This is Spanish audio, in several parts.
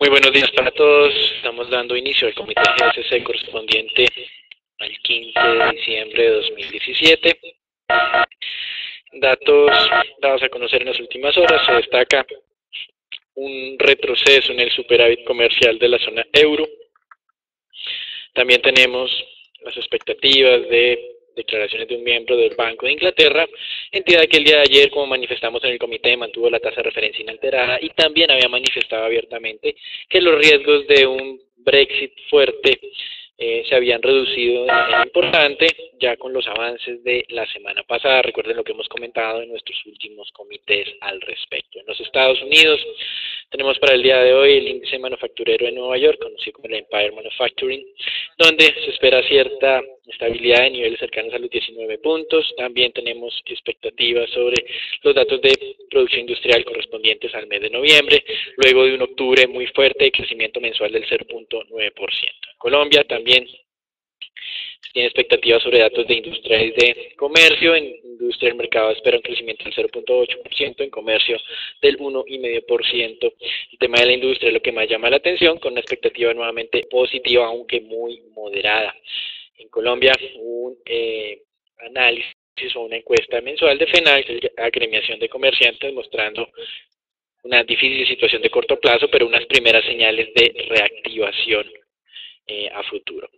Muy buenos días para todos. Estamos dando inicio al comité GSC correspondiente al 15 de diciembre de 2017. Datos dados a conocer en las últimas horas. Se destaca un retroceso en el superávit comercial de la zona euro. También tenemos las expectativas de declaraciones de un miembro del Banco de Inglaterra, entidad que el día de ayer, como manifestamos en el comité, mantuvo la tasa de referencia inalterada y también había manifestado abiertamente que los riesgos de un Brexit fuerte se habían reducido de manera importante ya con los avances de la semana pasada. Recuerden lo que hemos comentado en nuestros últimos comités al respecto. En los Estados Unidos tenemos para el día de hoy el índice manufacturero de Nueva York, conocido como el Empire Manufacturing, donde se espera cierta estabilidad de niveles cercanos a los 19 puntos. También tenemos expectativas sobre los datos de producción industrial correspondientes al mes de noviembre, luego de un octubre muy fuerte de crecimiento mensual del 0.9%. Colombia también tiene expectativas sobre datos de industria y de comercio. En industria el mercado espera un crecimiento del 0.8%, en comercio del 1,5%. El tema de la industria es lo que más llama la atención, con una expectativa nuevamente positiva, aunque muy moderada. En Colombia, un análisis o una encuesta mensual de FENAC, agremiación de comerciantes, mostrando una difícil situación de corto plazo, pero unas primeras señales de reactivación a futuro.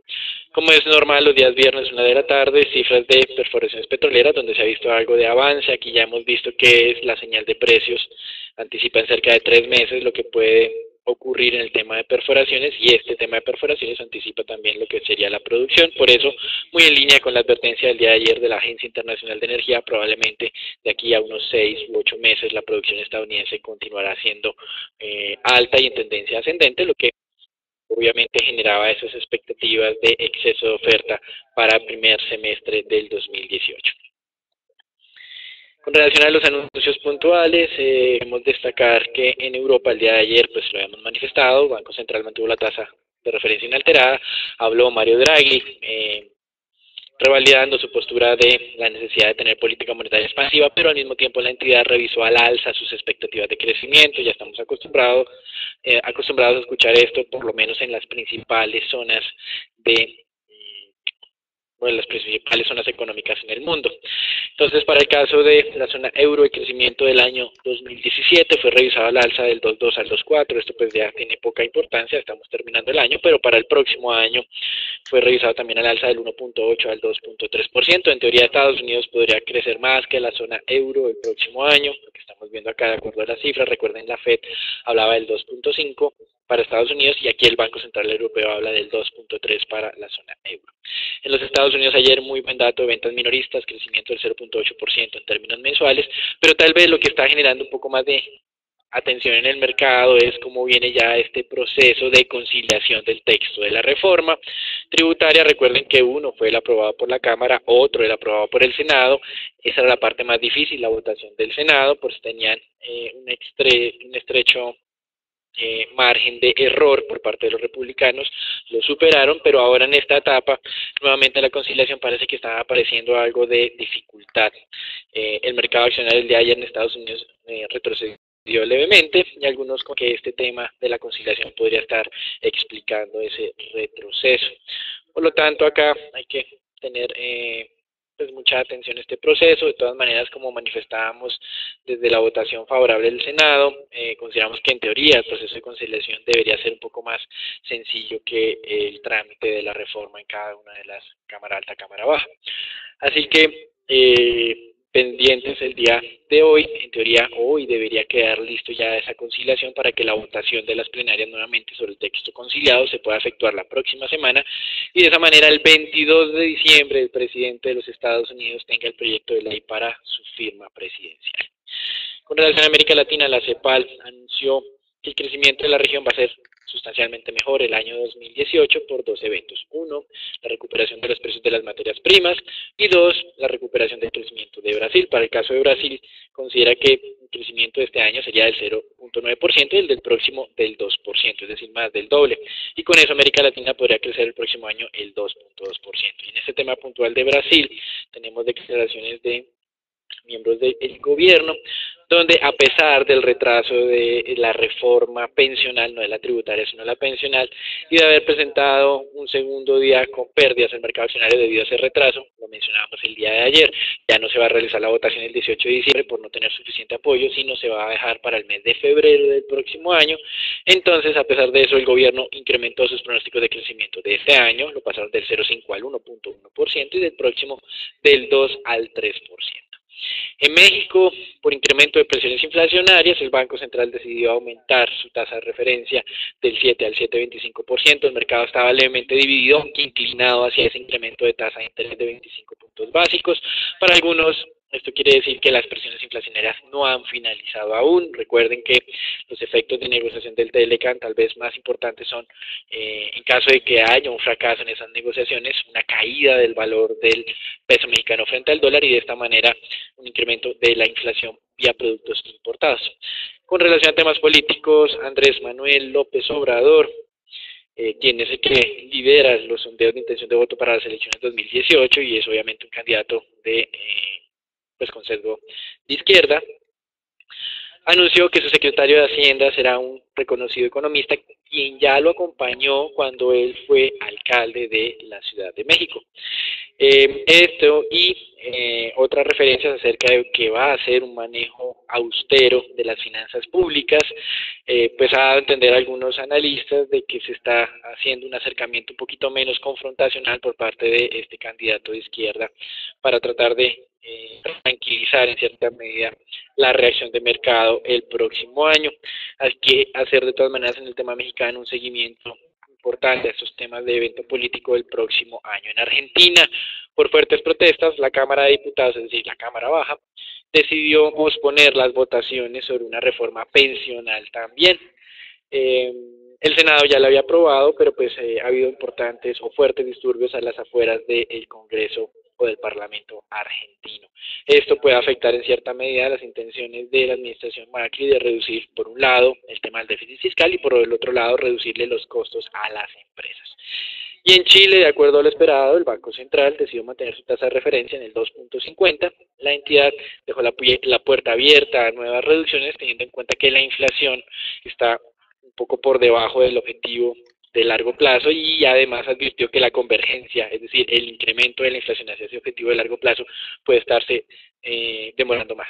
Como es normal, los días viernes, 1 de la tarde, cifras de perforaciones petroleras, donde se ha visto algo de avance. Aquí ya hemos visto que es la señal de precios, anticipan cerca de 3 meses lo que puede ocurrir en el tema de perforaciones, y este tema de perforaciones anticipa también lo que sería la producción. Por eso, muy en línea con la advertencia del día de ayer de la Agencia Internacional de Energía, probablemente de aquí a unos 6 u 8 meses la producción estadounidense continuará siendo alta y en tendencia ascendente, lo que obviamente generaba esas expectativas de exceso de oferta para el primer semestre del 2018. Con relación a los anuncios puntuales, queremos destacar que en Europa el día de ayer, pues lo habíamos manifestado, Banco Central mantuvo la tasa de referencia inalterada, habló Mario Draghi, revalidando su postura de la necesidad de tener política monetaria expansiva, pero al mismo tiempo la entidad revisó al alza sus expectativas de crecimiento. Ya estamos acostumbrados a escuchar esto, por lo menos en las principales zonas de las principales zonas económicas en el mundo. Entonces, para el caso de la zona euro, el crecimiento del año 2017 fue revisado al alza del 2,2 al 2,4. Esto pues ya tiene poca importancia, estamos terminando el año, pero para el próximo año fue revisado también al alza del 1,8 al 2,3%. En teoría, Estados Unidos podría crecer más que la zona euro el próximo año, lo que estamos viendo acá de acuerdo a las cifras. Recuerden, la FED hablaba del 2,5 para Estados Unidos y aquí el Banco Central Europeo habla del 2,3 para la zona euro. En los Estados Unidos ayer muy buen dato de ventas minoristas, crecimiento del 0.8% en términos mensuales, pero tal vez lo que está generando un poco más de atención en el mercado es cómo viene ya este proceso de conciliación del texto de la reforma tributaria. Recuerden que uno fue el aprobado por la Cámara, otro el aprobado por el Senado. Esa era la parte más difícil, la votación del Senado, pues tenían un estrecho margen de error por parte de los republicanos, lo superaron, pero ahora en esta etapa, nuevamente la conciliación parece que está apareciendo algo de dificultad. El mercado accionario el día de ayer en Estados Unidos retrocedió levemente, y algunos con que este tema de la conciliación podría estar explicando ese retroceso. Por lo tanto, acá hay que tener pues mucha atención a este proceso. De todas maneras, como manifestábamos desde la votación favorable del Senado, consideramos que en teoría el proceso de conciliación debería ser un poco más sencillo que el trámite de la reforma en cada una de las Cámara Alta, Cámara Baja. Así que pendientes el día de hoy, en teoría hoy debería quedar listo ya esa conciliación para que la votación de las plenarias nuevamente sobre el texto conciliado se pueda efectuar la próxima semana, y de esa manera el 22 de diciembre el presidente de los Estados Unidos tenga el proyecto de ley para su firma presidencial. Con relación a América Latina, la CEPAL anunció que el crecimiento de la región va a ser sustancialmente mejor el año 2018 por dos eventos. Uno, la recuperación de los precios de las materias primas, y dos, la recuperación del crecimiento de Brasil. Para el caso de Brasil, considera que el crecimiento de este año sería del 0.9% y el del próximo del 2%, es decir, más del doble. Y con eso América Latina podría crecer el próximo año el 2.2%. Y en este tema puntual de Brasil, tenemos declaraciones de miembros del gobierno, donde a pesar del retraso de la reforma pensional, no de la tributaria, sino la pensional, y de haber presentado un segundo día con pérdidas en el mercado accionario debido a ese retraso, lo mencionábamos el día de ayer, ya no se va a realizar la votación el 18 de diciembre por no tener suficiente apoyo, sino se va a dejar para el mes de febrero del próximo año. Entonces, a pesar de eso, el gobierno incrementó sus pronósticos de crecimiento de este año, lo pasaron del 0,5 al 1,1% y del próximo del 2 al 3%. En México, por incremento de presiones inflacionarias, el Banco Central decidió aumentar su tasa de referencia del 7 al 7,25%. El mercado estaba levemente dividido, aunque inclinado hacia ese incremento de tasa de interés de 25 puntos básicos. Para algunos, esto quiere decir que las presiones inflacionarias no han finalizado aún. Recuerden que los efectos de negociación del TLCAN tal vez más importantes son, en caso de que haya un fracaso en esas negociaciones, una caída del valor del peso mexicano frente al dólar y de esta manera un incremento de la inflación vía productos importados. Con relación a temas políticos, Andrés Manuel López Obrador, quien es el que lidera los sondeos de intención de voto para las elecciones 2018 y es obviamente un candidato de con sesgo de izquierda, anunció que su secretario de Hacienda será un reconocido economista quien ya lo acompañó cuando él fue alcalde de la Ciudad de México. Esto y otras referencias acerca de que va a hacer un manejo austero de las finanzas públicas, pues ha dado a entender a algunos analistas de que se está haciendo un acercamiento un poquito menos confrontacional por parte de este candidato de izquierda para tratar de tranquilizar en cierta medida la reacción de mercado el próximo año. Hay que hacer de todas maneras en el tema mexicano un seguimiento importante a estos temas de evento político del próximo año. En Argentina, por fuertes protestas, la Cámara de Diputados, es decir, la Cámara Baja, decidió posponer las votaciones sobre una reforma pensional también. El Senado ya la había aprobado, pero pues ha habido importantes o fuertes disturbios a las afueras del Congreso o del Parlamento argentino. Esto puede afectar en cierta medida las intenciones de la administración Macri de reducir, por un lado, el tema del déficit fiscal y por el otro lado, reducirle los costos a las empresas. Y en Chile, de acuerdo a lo esperado, el Banco Central decidió mantener su tasa de referencia en el 2,50. La entidad dejó la puerta abierta a nuevas reducciones, teniendo en cuenta que la inflación está un poco por debajo del objetivo de largo plazo y además advirtió que la convergencia, es decir, el incremento de la inflación hacia ese objetivo de largo plazo puede estarse demorando más.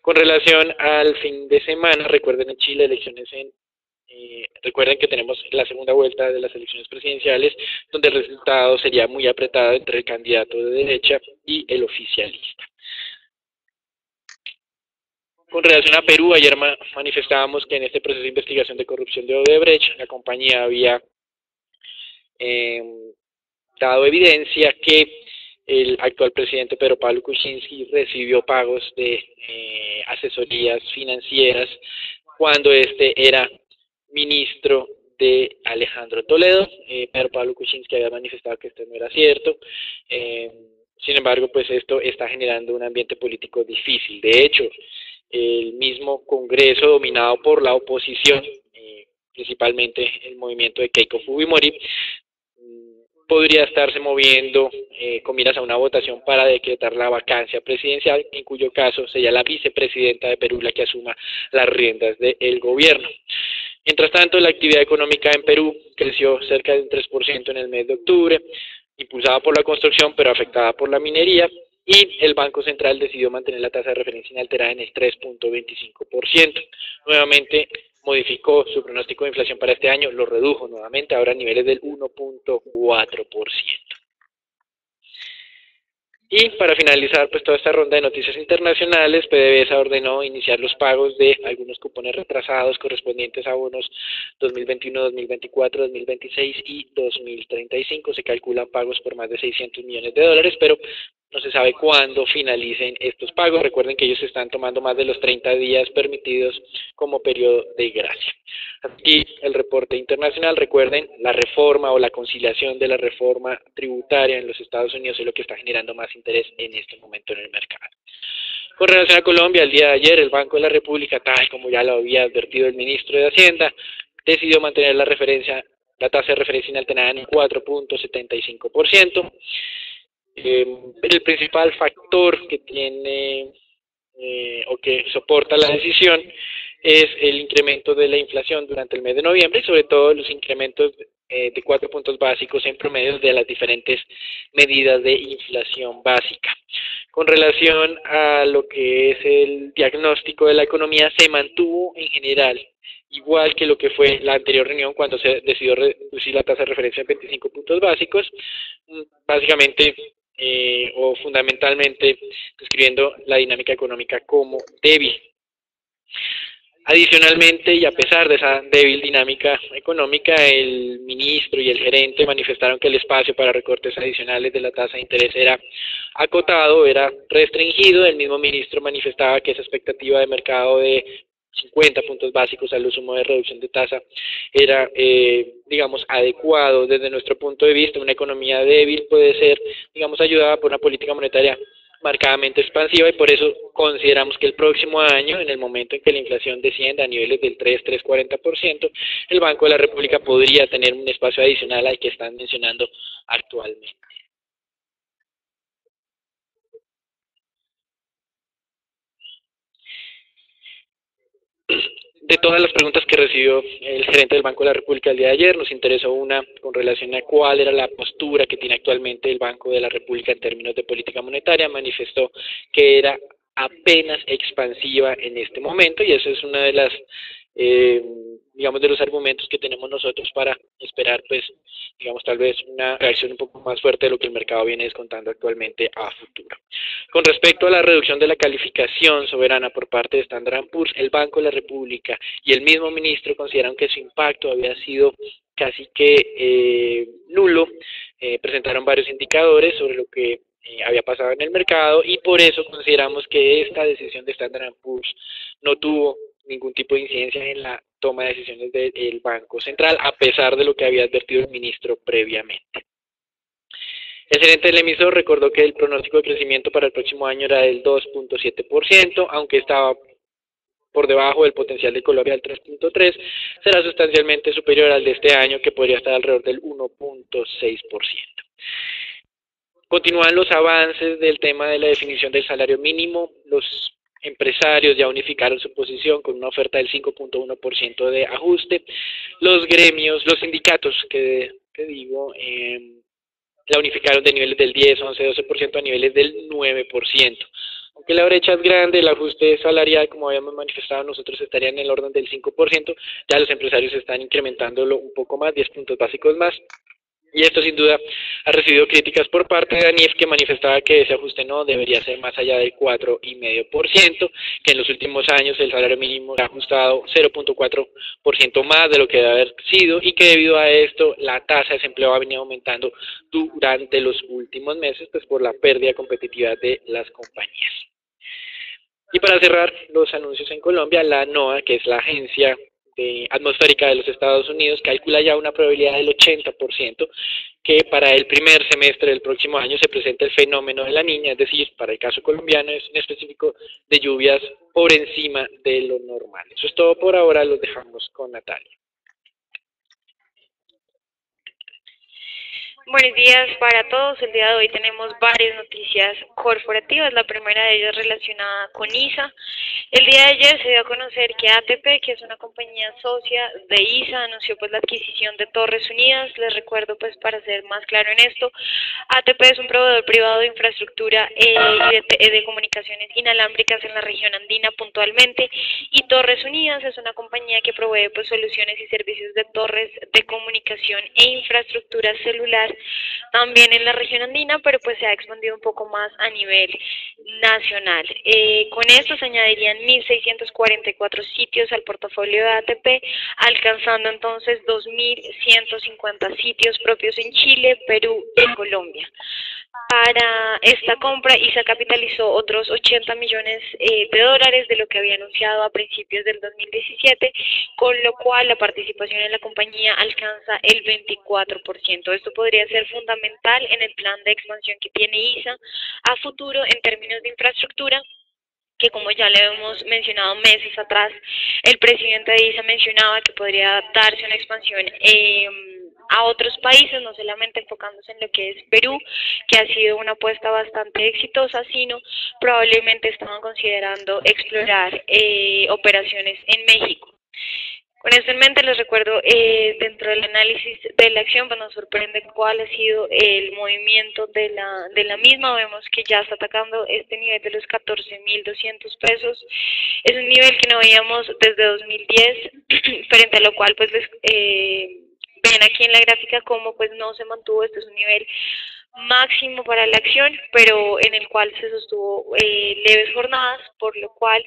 Con relación al fin de semana, recuerden en Chile elecciones recuerden que tenemos la segunda vuelta de las elecciones presidenciales, donde el resultado sería muy apretado entre el candidato de derecha y el oficialista. Con relación a Perú, ayer manifestábamos que en este proceso de investigación de corrupción de Odebrecht, la compañía había dado evidencia que el actual presidente Pedro Pablo Kuczynski recibió pagos de asesorías financieras cuando este era ministro de Alejandro Toledo. Pedro Pablo Kuczynski había manifestado que esto no era cierto. Sin embargo, pues esto está generando un ambiente político difícil. De hecho, el mismo Congreso dominado por la oposición, principalmente el movimiento de Keiko Fujimori, podría estarse moviendo con miras a una votación para decretar la vacancia presidencial, en cuyo caso sería la vicepresidenta de Perú la que asuma las riendas del gobierno. Mientras tanto, la actividad económica en Perú creció cerca de un 3% en el mes de octubre, impulsada por la construcción pero afectada por la minería, y el Banco Central decidió mantener la tasa de referencia inalterada en el 3,25%. Nuevamente modificó su pronóstico de inflación para este año, lo redujo nuevamente, ahora a niveles del 1,4%. Y para finalizar pues toda esta ronda de noticias internacionales, PDVSA ordenó iniciar los pagos de algunos cupones retrasados correspondientes a bonos 2021, 2024, 2026 y 2035. Se calculan pagos por más de $600 millones, pero no se sabe cuándo finalicen estos pagos. Recuerden que ellos están tomando más de los 30 días permitidos como periodo de gracia. Aquí el reporte internacional. Recuerden, la reforma o la conciliación de la reforma tributaria en los Estados Unidos es lo que está generando más interés en este momento en el mercado. Con relación a Colombia, el día de ayer el Banco de la República, tal como ya lo había advertido el ministro de Hacienda, decidió mantener la tasa de referencia inalterada en el 4,75%. El principal factor que tiene o que soporta la decisión es el incremento de la inflación durante el mes de noviembre y sobre todo los incrementos de 4 puntos básicos en promedio de las diferentes medidas de inflación básica. Con relación a lo que es el diagnóstico de la economía, se mantuvo en general igual que lo que fue la anterior reunión cuando se decidió reducir la tasa de referencia en 25 puntos básicos, básicamente o fundamentalmente describiendo la dinámica económica como débil. Adicionalmente, y a pesar de esa débil dinámica económica, el ministro y el gerente manifestaron que el espacio para recortes adicionales de la tasa de interés era acotado, era restringido. El mismo ministro manifestaba que esa expectativa de mercado de 50 puntos básicos al sumo de reducción de tasa era, digamos, adecuado desde nuestro punto de vista. Una economía débil puede ser, digamos, ayudada por una política monetaria marcadamente expansiva y por eso consideramos que el próximo año, en el momento en que la inflación descienda a niveles del 3,40%, el Banco de la República podría tener un espacio adicional al que están mencionando actualmente. De todas las preguntas que recibió el gerente del Banco de la República el día de ayer, nos interesó una con relación a cuál era la postura que tiene actualmente el Banco de la República en términos de política monetaria. Manifestó que era apenas expansiva en este momento y eso es una de las, digamos, de los argumentos que tenemos nosotros para esperar, pues, digamos, tal vez una reacción un poco más fuerte de lo que el mercado viene descontando actualmente a futuro. Con respecto a la reducción de la calificación soberana por parte de Standard & Poor's, el Banco de la República y el mismo ministro consideraron que su impacto había sido casi que nulo. Presentaron varios indicadores sobre lo que había pasado en el mercado y por eso consideramos que esta decisión de Standard & Poor's no tuvo ningún tipo de incidencia en la toma de decisiones del Banco Central, a pesar de lo que había advertido el ministro previamente. El gerente del emisor recordó que el pronóstico de crecimiento para el próximo año era del 2,7%, aunque estaba por debajo del potencial de Colombia del 3,3%, será sustancialmente superior al de este año, que podría estar alrededor del 1,6%. Continúan los avances del tema de la definición del salario mínimo. Los empresarios ya unificaron su posición con una oferta del 5,1% de ajuste. Los gremios, los sindicatos, la unificaron de niveles del 10, 11, 12% a niveles del 9%. Aunque la brecha es grande, el ajuste salarial, como habíamos manifestado, nosotros estaría en el orden del 5%, ya los empresarios están incrementándolo un poco más, 10 puntos básicos más. Y esto sin duda ha recibido críticas por parte de ANIF, que manifestaba que ese ajuste no debería ser más allá del 4,5%, que en los últimos años el salario mínimo ha ajustado 0,4% más de lo que debe haber sido y que debido a esto la tasa de desempleo ha venido aumentando durante los últimos meses, pues por la pérdida de competitividad de las compañías. Y para cerrar los anuncios en Colombia, la NOAA, que es la agencia atmosférica de los Estados Unidos, calcula ya una probabilidad del 80% que para el primer semestre del próximo año se presente el fenómeno de la Niña, es decir, para el caso colombiano es en específico de lluvias por encima de lo normal. Eso es todo por ahora, los dejamos con Natalia. Buenos días para todos. El día de hoy tenemos varias noticias corporativas. La primera de ellas relacionada con ISA. El día de ayer se dio a conocer que ATP, que es una compañía socia de ISA, anunció pues la adquisición de Torres Unidas. Les recuerdo pues para ser más claro en esto, ATP es un proveedor privado de infraestructura y de comunicaciones inalámbricas en la región andina puntualmente, y Torres Unidas es una compañía que provee pues soluciones y servicios de torres de comunicación e infraestructura celular también en la región andina, pero pues se ha expandido un poco más a nivel nacional. Con esto se añadirían 1.644 sitios al portafolio de ATP, alcanzando entonces 2.150 sitios propios en Chile, Perú y Colombia. Para esta compra, ISA capitalizó otros 80 millones de dólares de lo que había anunciado a principios del 2017, con lo cual la participación en la compañía alcanza el 24%. Esto podría ser fundamental en el plan de expansión que tiene ISA a futuro en términos de infraestructura, que como ya le hemos mencionado meses atrás, el presidente de ISA mencionaba que podría darse una expansión a otros países, no solamente enfocándose en lo que es Perú, que ha sido una apuesta bastante exitosa, sino probablemente estaban considerando explorar operaciones en México. Con esto en mente les recuerdo, dentro del análisis de la acción, pues nos sorprende cuál ha sido el movimiento de la misma. Vemos que ya está atacando este nivel de los 14.200 pesos. Es un nivel que no veíamos desde 2010, frente a lo cual pues ven aquí en la gráfica cómo pues no se mantuvo. Este es un nivel máximo para la acción, pero en el cual se sostuvo leves jornadas, por lo cual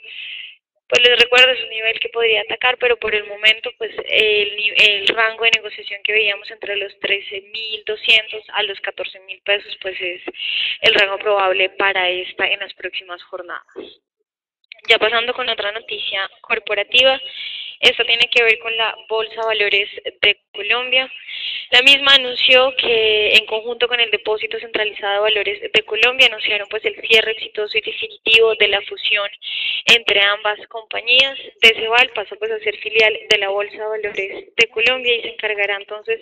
pues les recuerdo, es un nivel que podría atacar, pero por el momento pues el rango de negociación que veíamos entre los 13.200 a los 14.000 pesos pues es el rango probable para esta en las próximas jornadas. Ya pasando con otra noticia corporativa, esta tiene que ver con la Bolsa de Valores de Colombia. La misma anunció que en conjunto con el Depósito Centralizado de Valores de Colombia anunciaron pues el cierre exitoso y definitivo de la fusión entre ambas compañías. DCVAL pasa pues a ser filial de la Bolsa de Valores de Colombia y se encargará entonces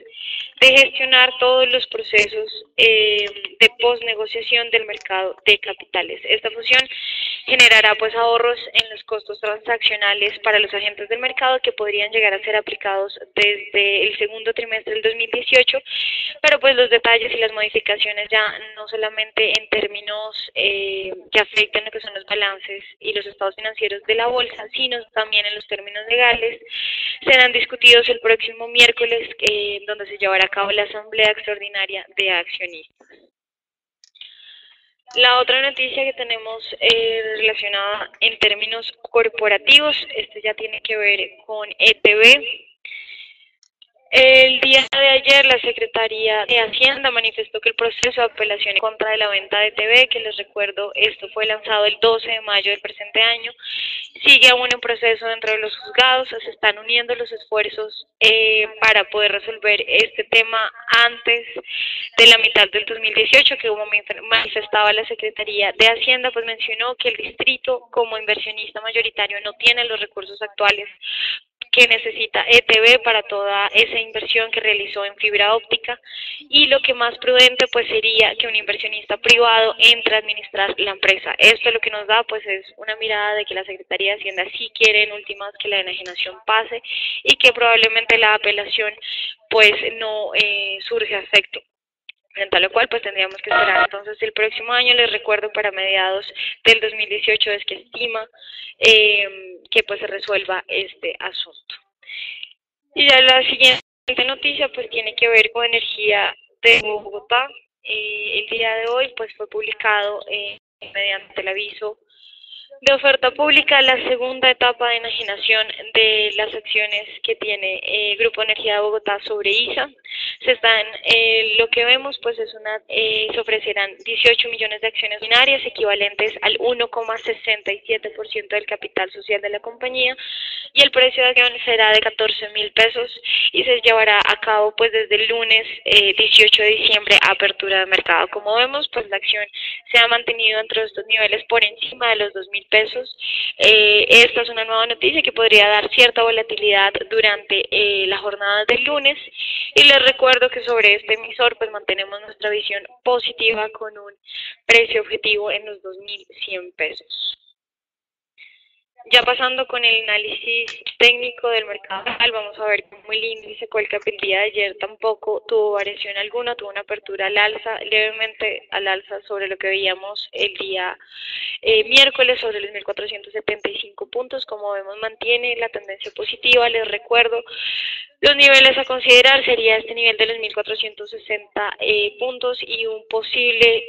de gestionar todos los procesos de posnegociación del mercado de capitales. Esta fusión generará pues ahorros en los costos transaccionales para los agentes del mercado que podrían llegar a ser aplicados desde el segundo trimestre del 2018, pero pues los detalles y las modificaciones ya no solamente en términos que afecten lo que son los balances y los estados financieros de la bolsa, sino también en los términos legales, serán discutidos el próximo miércoles, donde se llevará a cabo la Asamblea Extraordinaria de Accionistas. La otra noticia que tenemos relacionada en términos corporativos, esto ya tiene que ver con ETB. El día de ayer la Secretaría de Hacienda manifestó que el proceso de apelación en contra de la venta de ETB, que les recuerdo, esto fue lanzado el 12 de mayo del presente año, sigue aún en proceso dentro de los juzgados. Se están uniendo los esfuerzos para poder resolver este tema antes de la mitad del 2018, que como manifestaba la Secretaría de Hacienda, pues mencionó que el distrito como inversionista mayoritario no tiene los recursos actuales que necesita ETB para toda esa inversión que realizó en fibra óptica, y lo que más prudente pues sería que un inversionista privado entre a administrar la empresa. Esto lo que nos da pues es una mirada de que la Secretaría de Hacienda sí quiere en últimas que la enajenación pase y que probablemente la apelación pues no surge a efecto. Frente a lo cual pues tendríamos que esperar entonces el próximo año. Les recuerdo, para mediados del 2018 es que estima que pues se resuelva este asunto. Y ya la siguiente noticia pues tiene que ver con energía de Bogotá. El día de hoy pues fue publicado mediante el aviso de oferta pública la segunda etapa de enajenación de las acciones que tiene Grupo Energía de Bogotá sobre ISA. Lo que vemos pues es se ofrecerán 18 millones de acciones binarias equivalentes al 1,67% del capital social de la compañía, y el precio de acción será de 14.000 pesos y se llevará a cabo pues desde el lunes 18 de diciembre a apertura de mercado. Como vemos pues la acción se ha mantenido entre estos niveles por encima de los 2.000 pesos. Esta es una nueva noticia que podría dar cierta volatilidad durante la jornada del lunes, y les recuerdo que sobre este emisor pues mantenemos nuestra visión positiva con un precio objetivo en los 2.100 pesos. Ya pasando con el análisis técnico del mercado, vamos a ver cómo el índice Colcap el día de ayer tampoco tuvo variación alguna, tuvo una apertura al alza, levemente al alza sobre lo que veíamos el día miércoles, sobre los 1.475 puntos. Como vemos, mantiene la tendencia positiva. Les recuerdo, los niveles a considerar sería este nivel de los 1.460 puntos, y un posible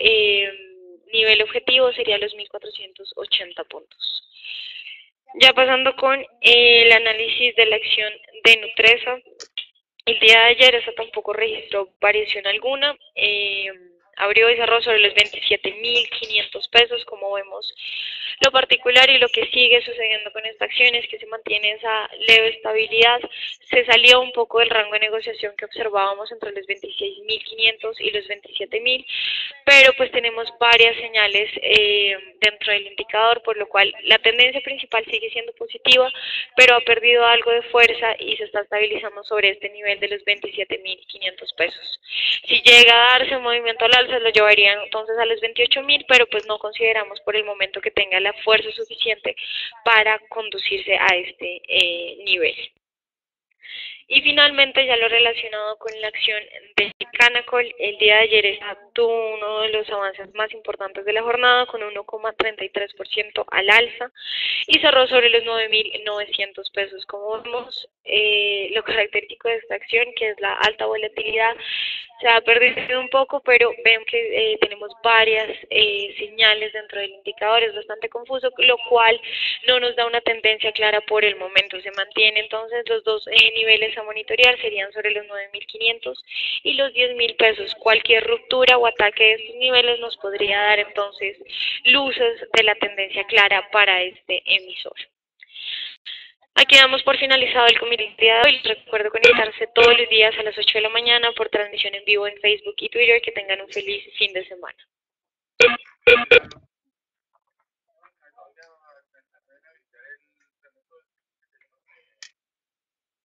nivel objetivo sería los 1.480 puntos. Ya pasando con el análisis de la acción de Nutresa, el día de ayer esta tampoco registró variación alguna. abrió y cerró sobre los 27.500 pesos, como vemos. Lo particular y lo que sigue sucediendo con esta acción es que se mantiene esa leve estabilidad. Se salió un poco del rango de negociación que observábamos entre los 26.500 y los 27.000, pero pues tenemos varias señales dentro del indicador, por lo cual la tendencia principal sigue siendo positiva, pero ha perdido algo de fuerza y se está estabilizando sobre este nivel de los 27.500 pesos. Si llega a darse un movimiento al alza, lo llevaría entonces a los 28.000, pero pues no consideramos por el momento que tenga la fuerza suficiente para conducirse a este nivel. Y finalmente, ya lo relacionado con la acción de Canacol, el día de ayer tuvo uno de los avances más importantes de la jornada con 1,33% al alza y cerró sobre los 9.900 pesos. Como vemos, lo característico de esta acción, que es la alta volatilidad, se ha perdido un poco, pero vemos que tenemos varias señales dentro del indicador, es bastante confuso, lo cual no nos da una tendencia clara por el momento. Se mantiene entonces los dos niveles a monitorear, serían sobre los 9.500 y los 10.000 pesos. Cualquier ruptura o ataque de estos niveles nos podría dar entonces luces de la tendencia clara para este emisor. Aquí damos por finalizado el comité de hoy. Les recuerdo conectarse todos los días a las 8 de la mañana por transmisión en vivo en Facebook y Twitter. Que tengan un feliz fin de semana.